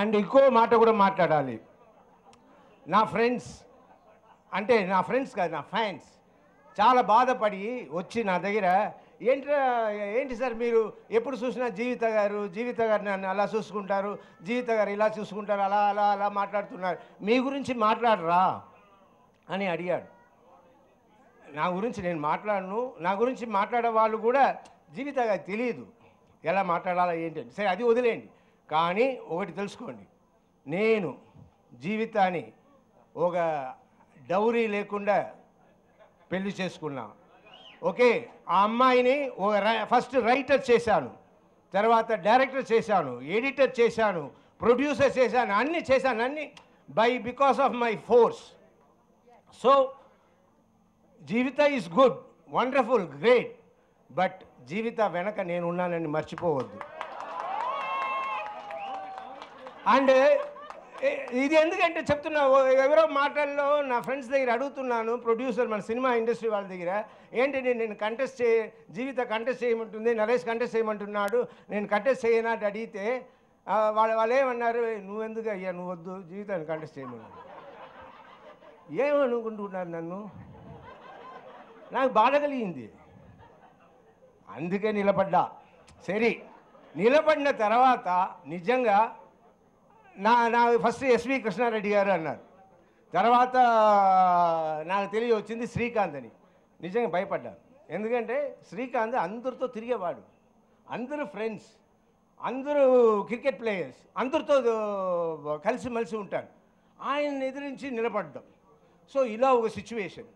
And ఇంకో మాట కూడా మాట్లాడాలి. నా ఫ్రెండ్స్ అంటే నా ఫ్రెండ్స్ కాదు, నా ఫ్యాన్స్ చాలా బాధపడి వచ్చి నా దగ్గర ఏంటి సార్ మీరు ఎప్పుడు చూసినా జీవిత గారు నన్ను అలా చూసుకుంటారు, జీవిత గారు ఇలా చూసుకుంటారు, అలా అలా అలా మాట్లాడుతున్నారు, మీ గురించి మాట్లాడరా అని అడిగాడు. నా గురించి నేను మాట్లాడను, నా గురించి మాట్లాడే వాళ్ళు కూడా జీవిత గారు తెలియదు ఎలా మాట్లాడాలా ఏంటంటే. సరే అది వదిలేయండి, కానీ ఒకటి తెలుసుకోండి, నేను జీవితాన్ని ఒక డౌరీ లేకుండా పెళ్లి చేసుకున్నా. ఓకే, ఆ అమ్మాయిని ఫస్ట్ రైటర్ చేశాను, తర్వాత డైరెక్టర్ చేశాను, ఎడిటర్ చేశాను, ప్రొడ్యూసర్ చేశాను, అన్నీ చేశాను, అన్నీ because of my force. So Jeevitha is good, wonderful, great, but Jeevitha వెనక నేను ఉన్నానని మర్చిపోవద్దు. అండ్ ఇది ఎందుకంటే చెప్తున్నా, ఎవరో మాటల్లో నా ఫ్రెండ్స్ దగ్గర అడుగుతున్నాను, ప్రొడ్యూసర్ మన సినిమా ఇండస్ట్రీ వాళ్ళ దగ్గర, ఏంటి నేను జీవిత కంటెస్ట్ చేయమంటుంది, నరేష్ కంటెస్ట్ చేయమంటున్నాడు, నేను కంటెస్ట్ చేయనా అని అడిగితే వాళ్ళు ఏమన్నారు, నువ్వెందుకు అయ్యా, నువ్వు వద్దు, జీవితాన్ని కంటెస్ట్ చేయమన్నారు. ఏమనుకుంటున్నారు నన్ను? నాకు బాధ కలిగింది, అందుకే నిలబడ్డా. సరే, నిలబడిన తర్వాత నిజంగా నా ఫస్ట్ ఎస్వి కృష్ణారెడ్డి గారు అన్నారు, తర్వాత నాకు తెలియవచ్చింది శ్రీకాంత్ అని. నిజంగా భయపడ్డాను, ఎందుకంటే శ్రీకాంత్ అందరితో తిరిగేవాడు, అందరూ ఫ్రెండ్స్, అందరూ క్రికెట్ ప్లేయర్స్, అందరితో కలిసిమెలిసి ఉంటాడు. ఆయన ఎదిరించి నిలబడ్డాం. సో ఇలా ఒక సిచ్యువేషన్,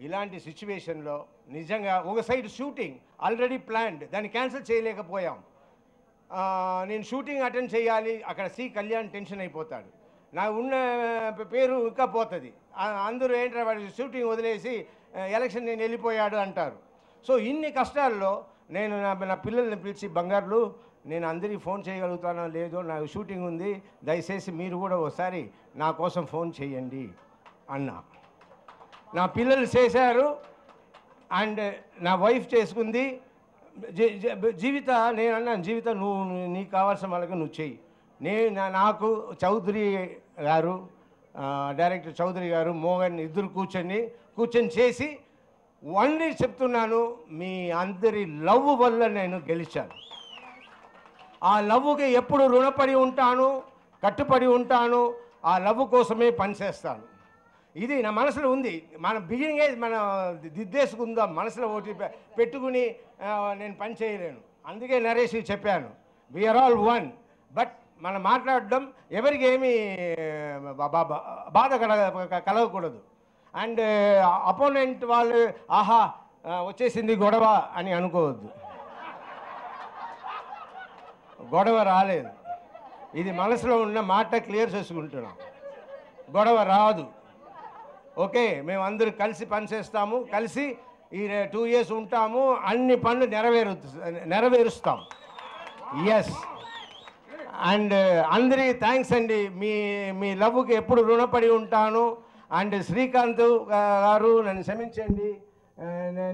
ఇలాంటి సిచ్యువేషన్లో నిజంగా ఒక సైడ్ షూటింగ్ ఆల్రెడీ ప్లాన్డ్, దాన్ని క్యాన్సిల్ చేయలేకపోయాం. నేను షూటింగ్ అటెండ్ చేయాలి, అక్కడ సి కళ్యాణ్ టెన్షన్ అయిపోతాడు, నాకు ఉన్న పేరు ఇంకా పోతుంది, అందరూ ఏంటంటే వాడు షూటింగ్ వదిలేసి ఎలక్షన్ నేను వెళ్ళిపోయాడు అంటారు. సో ఇన్ని కష్టాల్లో నేను నా పిల్లల్ని పిలిచి, బంగారులు నేను అందరికీ ఫోన్ చేయగలుగుతానో లేదో, నాకు షూటింగ్ ఉంది, దయచేసి మీరు కూడా ఒకసారి నా కోసం ఫోన్ చేయండి అన్నా. నా పిల్లలు చేశారు, అండ్ నా వైఫ్ చేసుకుంది. జీవిత నేను అన్నాను, జీవిత నువ్వు నీకు కావాల్సిన వాళ్ళకి నువ్వు చెయ్యి. నాకు చౌదరి గారు, డైరెక్టర్ చౌదరి గారు, మోహన్ ఇద్దరు కూర్చొని చేసి ఓన్లీ చెప్తున్నాను, మీ అందరి లవ్ వల్ల నేను గెలిచాను. ఆ లవ్కి ఎప్పుడు రుణపడి ఉంటాను, కట్టుబడి ఉంటాను, ఆ లవ్ కోసమే పనిచేస్తాను. ఇది నా మనసులో ఉంది. మన బిగినింగే మనం దిద్దేసుకుందాం, మనసులో ఒకటి పెట్టుకుని నేను పని చేయలేను. అందుకే నరేష్ చెప్పాను, వీఆర్ ఆల్ వన్. బట్ మనం మాట్లాడడం ఎవరికి ఏమీ బాధ కలగకూడదు. అండ్ అపోనెంట్ వాళ్ళు ఆహా వచ్చేసింది గొడవ అని అనుకోవద్దు. గొడవ రాలేదు, ఇది మనసులో ఉన్న మాట క్లియర్ చేసుకుంటున్నాం, గొడవ రాదు. ఓకే, మేము అందరూ కలిసి పనిచేస్తాము, కలిసి ఈ 2 years ఉంటాము, అన్ని పనులు నెరవేరుస్తాం. ఎస్, అండ్ అందరికీ థ్యాంక్స్ అండి, మీ లవ్కి ఎప్పుడు రుణపడి ఉంటాను. అండ్ శ్రీకాంత్ గారు నన్ను క్షమించండి,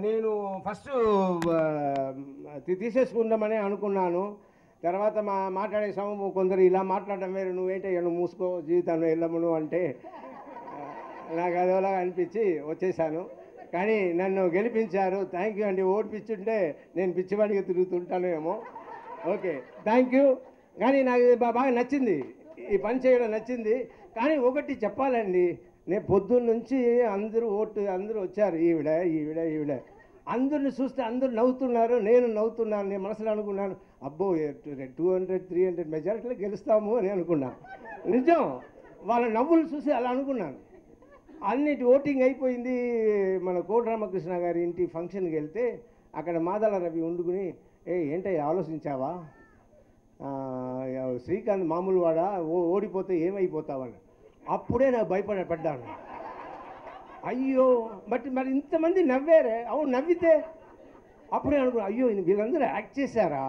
నేను ఫస్ట్ తీసేసుకుందామని అనుకున్నాను, తర్వాత మాట్లాడేసాము, కొందరు ఇలా మాట్లాడడం వేరు, నువ్వేంటో నువ్వు మూసుకో జీవితాన్ని వెళ్ళమను అంటే నాకు అదోలా అనిపించి వచ్చేసాను. కానీ నన్ను గెలిపించారు, థ్యాంక్ యూ అండి. ఓడిపించుంటే నేను పిచ్చివాడిగా తిరుగుతుంటాను ఏమో. Okay, thank you. కానీ నాకు బాగా నచ్చింది, ఈ పని చేయడం నచ్చింది. కానీ ఒకటి చెప్పాలండి, నేను పొద్దున్న నుంచి అందరూ వచ్చారు, ఈవిడ అందరిని చూస్తే అందరూ నవ్వుతున్నారు, నేను నవ్వుతున్నాను. నేను మనసులో అనుకున్నాను, అబ్బో 200-300 మెజారిటీలో గెలుస్తాము అని అనుకున్నాను. నిజం, వాళ్ళ నవ్వులు చూసి అలా అనుకున్నాను. అన్నిటి ఓటింగ్ అయిపోయింది. మన కోటి రామకృష్ణ గారి ఇంటి ఫంక్షన్కి వెళ్తే అక్కడ మాదాల రవి ఉండుకుని, ఏంటో ఆలోచించావా, శ్రీకాంత్ మామూలు వాడా, ఓడిపోతే ఏమైపోతావని. అప్పుడే నాకు భయపడ్డాను. అయ్యో మరి ఇంతమంది నవ్వారే, అవును నవ్వితే అప్పుడే అనుకున్నా, అయ్యో వీళ్ళందరూ యాక్ట్ చేశారా,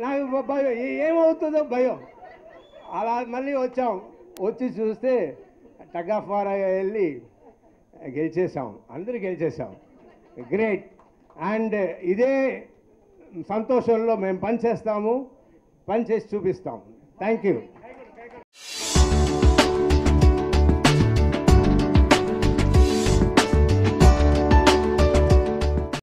నాకు భయం, ఏమవుతుందో భయం. అలా మళ్ళీ వచ్చి చూస్తే టగ్ ఆఫ్ వార్ వెళ్ళి గెలిచేసాం, అందరూ గెలిచేసాం. గ్రేట్. అండ్ ఇదే సంతోషంలో మేము పనిచేస్తాము, పని చేసి చూపిస్తాం. Thank you.